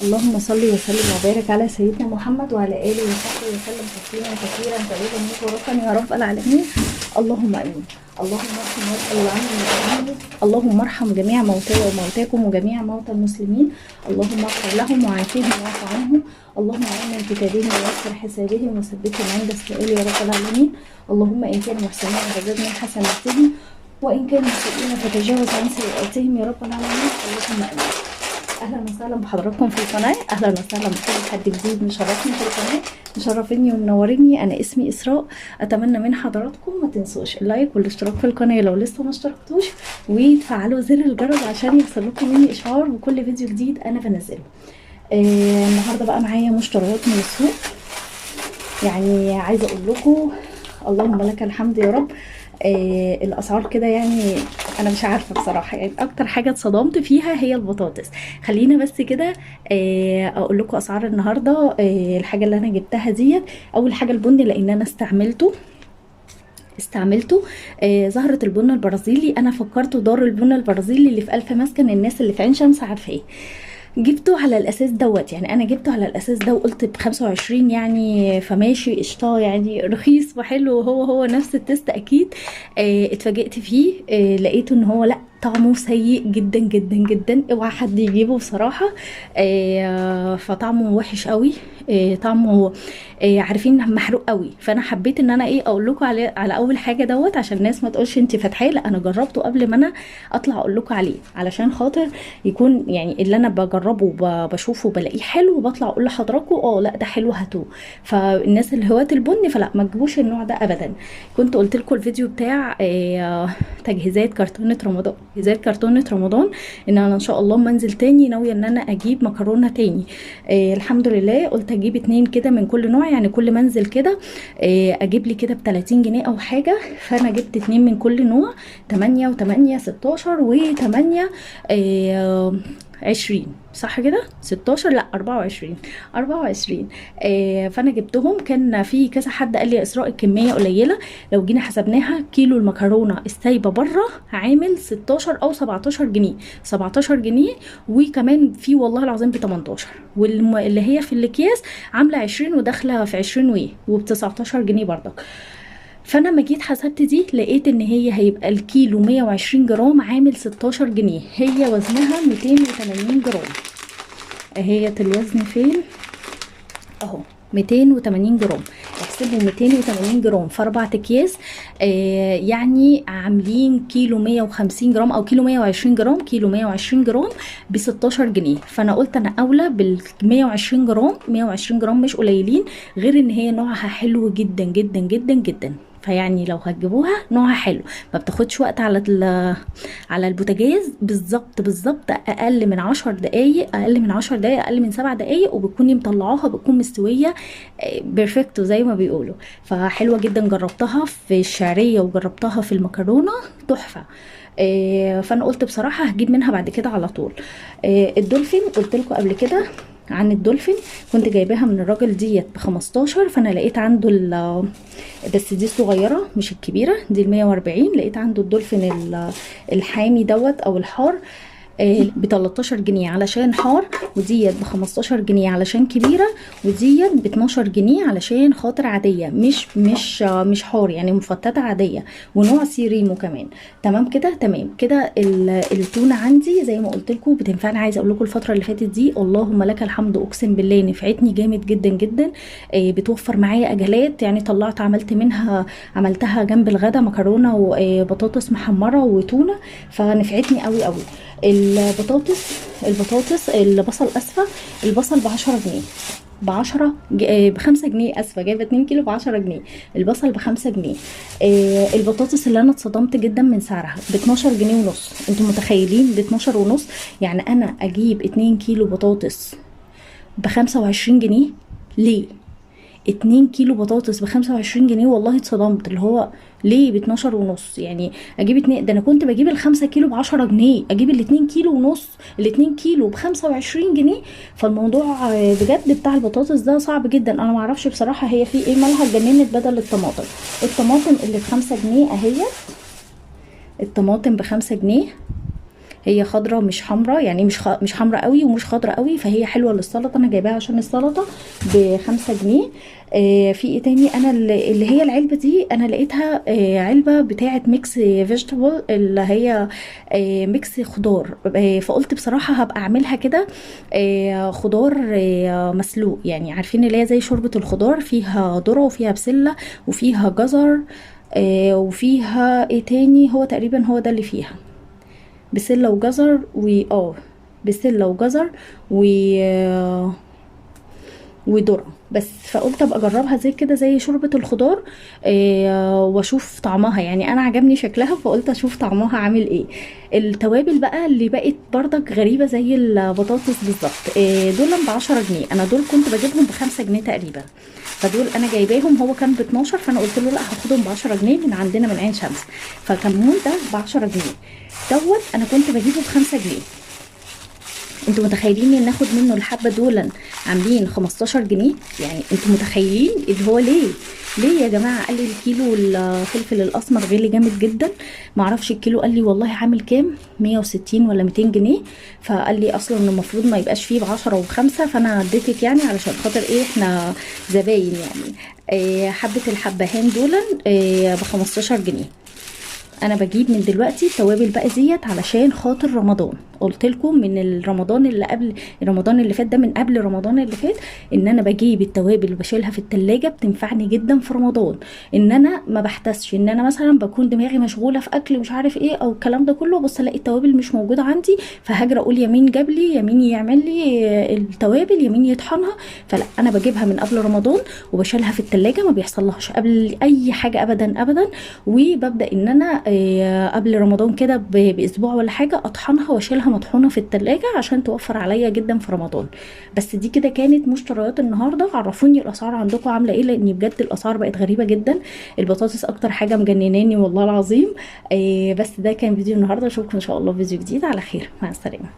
اللهم صل وسلم وبارك على سيدنا محمد وعلى اله وصحبه وسلم تسليما كثيرا طويلا مباركا يا رب العالمين. اللهم امين. اللهم ارحم واسال العالم المسلمين. اللهم ارحم جميع موتاي وموتاكم وجميع موتى المسلمين. اللهم اغفر لهم وعافيهم واعف عنهم. اللهم امن كتابهم ويسر حسابهم وثبتهم عند السؤال يا رب العالمين. اللهم ان كانوا محسنين فزد من حسناتهم وان كانوا مسيئين فتجاوز عن سيئاتهم يا رب العالمين. اللهم امين. اهلا وسهلا بحضراتكم في القناه، اهلا وسهلا بكل حد جديد مشرفني في القناه، مشرفيني ومنوريني. انا اسمي اسراء. اتمنى من حضراتكم ما تنسوش اللايك والاشتراك في القناه لو لسه ما اشتركتوش، وتفعلوا زر الجرس عشان يوصلكم مني اشعار بكل فيديو جديد انا بنزله. النهارده بقى معايا مشتريات من السوق، يعني عايزه اقول لكم اللهم لك الحمد يا رب. الاسعار كده يعني انا مش عارفه بصراحه، يعني اكتر حاجه اتصدمت فيها هي البطاطس. خلينا بس كده اقول لكم اسعار النهارده. الحاجه اللي انا جبتها ديت، اول حاجه البني لان انا استعملته. زهرة البن البرازيلي، انا فكرته دار البن البرازيلي اللي في الف مسكن، الناس اللي في عين شمس عارفاه. جبته على الاساس دوت، يعني انا جبته على الاساس ده وقلت ب25 يعني فماشي قشطه، يعني رخيص وحلو وهو نفس التست اكيد. اتفاجئت فيه. لقيته ان هو لا، طعمه سيء جدا جدا جدا، اوعى حد يجيبه بصراحه. فطعمه وحش قوي. طعمه عارفين محروق قوي. فانا حبيت ان انا اقول لكم على اول حاجه دوت، عشان الناس ما تقولش انت فاتحاه. لا، انا جربته قبل ما انا اطلع اقول لكم عليه، علشان خاطر يكون يعني اللي انا بجربه بشوفه بلاقيه حلو وبطلع اقول لحضراتكم لا ده حلو هاتوه. فالناس اللي هواة البن فلا، ما تجيبوش النوع ده ابدا. كنت قلت لكم الفيديو بتاع تجهيزات كرتونه رمضان، تجهيزات كرتونه رمضان، ان انا ان شاء الله منزل تاني ناويه ان انا اجيب مكرونه تاني. الحمد لله قلت اجيب 2 كده من كل نوع، يعني كل منزل كده اجيب لي كده ب30 جنيه او حاجه. فانا جبت 2 من كل نوع، 8 و8 16 و8 20 صح كده، 16 لا 24. فانا جبتهم. كان في كذا حد قال لي يا اسراء الكميه قليله، لو جينا حسبناها كيلو المكرونه السايبه بره عامل 16 او 17 جنيه، 17 جنيه. وكمان في والله العظيم ب18، واللي هي في الاكياس عامله 20 وداخله في 20 وب19 جنيه برضك. فانا ما جيت حسبت دي لقيت ان هيبقى الكيلو 120 جرام عامل 16 جنيه. هي وزنها 280 جرام. اهي الوزن فين اهو، 280 جرام. احسبوا 280 جرام في 4 اكياس، يعني عاملين كيلو 150 جرام او كيلو 120 جرام، كيلو 120 جرام ب 16 جنيه. فانا قلت انا اولى بال 120 جرام، 120 جرام مش قليلين، غير ان هي نوعها حلو جدا جدا جدا جدا. فيعني لو هتجيبوها نوعها حلو، ما بتاخدش وقت على البوتاجاز. بالظبط اقل من 10 دقايق، اقل من 10 دقايق، اقل من 7 دقايق، وبتكوني مطلعاها بتكون مستويه بيرفكتو زي ما بيقولوا. فحلوه جدا، جربتها في الشعريه وجربتها في المكرونه تحفه. فانا قلت بصراحه هجيب منها بعد كده على طول. الدولفين قلت لكم قبل كده عن الدولفين، كنت جايباها من الراجل ديت ب15، فانا لقيت عنده بس دي صغيره مش الكبيره، دي ال140. لقيت عنده الدولفين الحامي دوت او الحار ب13 جنيه علشان حار، وديت ب15 جنيه علشان كبيره، وديت ب12 جنيه علشان خاطر عاديه، مش حار، يعني مفتته عاديه، ونوع سيريمو كمان. تمام كده، تمام كده. التونه عندي زي ما قلت لكم بتنفعني. عايزه اقول لكم الفتره اللي فاتت دي اللهم لك الحمد، اقسم بالله نفعتني جامد جدا جدا. بتوفر معايا اجلات، يعني طلعت عملتها جنب الغدا مكرونه وبطاطس محمره وتونه، فنفعتني قوي قوي. البطاطس البصل اسفه، البصل ب10 جنيه، ب5 جنيه اسفه، جايبه 2 كيلو ب10 جنيه، البصل ب5 جنيه. البطاطس اللي انا اتصدمت جدا من سعرها ب12 جنيه ونص. انتم متخيلين ب12 ونص؟ يعني انا اجيب 2 كيلو بطاطس ب25 جنيه ليه؟ 2 كيلو بطاطس ب25 جنيه، والله اتصدمت. اللي هو ليه ب12 ونص؟ يعني اجيب 2، ده انا كنت بجيب ال5 كيلو ب10 جنيه، اجيب ال2 كيلو ونص، ال2 كيلو ب25 جنيه. فالموضوع بجد بتاع البطاطس ده صعب جدا. انا معرفش بصراحة هي في ايه مالها اتجننت بدل الطماطم. الطماطم اللي ب5 جنيه اهي، الطماطم ب5 جنيه، هي خضرة مش حمرا، يعني مش حمرا قوي ومش خضرة قوي، فهي حلوة للسلطة. انا جايباها عشان السلطة ب5 جنيه. في ايه تاني؟ انا اللي هي العلبة دي انا لقيتها علبة بتاعة ميكس فيجيتابل، اللي هي ميكس خضار. فقلت بصراحة هبقى اعملها كده خضار مسلوق، يعني عارفين اللي هي زي شوربة الخضار، فيها ذرة وفيها بسلة وفيها جزر وفيها ايه تاني، هو تقريبا هو ده اللي فيها، بسلة وجزر بسلة وجزر و وذرة بس. فقلت ابقى اجربها زي كده زي شوربة الخضار واشوف طعمها، يعني انا عجبني شكلها فقلت اشوف طعمها عامل ايه. التوابل بقى اللي بقت برضك غريبة زي البطاطس بالظبط، دول ب10 جنيه، انا دول كنت بجيبهم ب5 جنيه تقريبا، فدول انا جايباهم، هو كان ب12 فانا قلت له لا هاخدهم ب10 جنيه من عندنا من عين شمس. فكمون ده ب10 جنيه، دوت انا كنت بجيبه ب5 جنيه. انتوا متخيلين ان ناخد منه الحبه دول عاملين 15 جنيه؟ يعني انتوا متخيلين اللي هو ليه يا جماعه؟ قال لي الكيلو الفلفل الاسمر غالي جامد جدا، معرفش الكيلو، قال لي والله عامل كام، 160 ولا 200 جنيه. فقال لي اصلا المفروض ما يبقاش فيه ب10 و5، فانا اديتك يعني علشان خاطر ايه، احنا زباين يعني. حبه الحبهان دول ب15 جنيه. انا بجيب من دلوقتي التوابل بقى ديت علشان خاطر رمضان، قلت لكم من الرمضان اللي قبل رمضان اللي فات ده، من قبل رمضان اللي فات، ان انا بجيب التوابل وبشيلها في التلاجة، بتنفعني جدا في رمضان. ان انا ما بحتسش ان انا مثلا بكون دماغي مشغوله في اكل مش عارف ايه او الكلام ده كله، بص الاقي التوابل مش موجوده عندي، فهاجر اقول يمين جاب لي، يمين يعمل لي التوابل، يمين يطحنها. فلا، انا بجيبها من قبل رمضان وبشيلها في التلاجة، ما بيحصلهاش قبل اي حاجه ابدا ابدا. وببدا ان انا قبل رمضان كده باسبوع ولا حاجه اطحنها واشيلها مطحونه في التلاجة عشان توفر عليا جدا في رمضان. بس دي كده كانت مشتريات النهارده. عرفوني الاسعار عندكم عامله ايه، لان بجد الاسعار بقت غريبه جدا. البطاطس اكتر حاجه مجنناني والله العظيم. بس ده كان فيديو النهارده، اشوفكم ان شاء الله في فيديو جديد على خير، مع السلامه.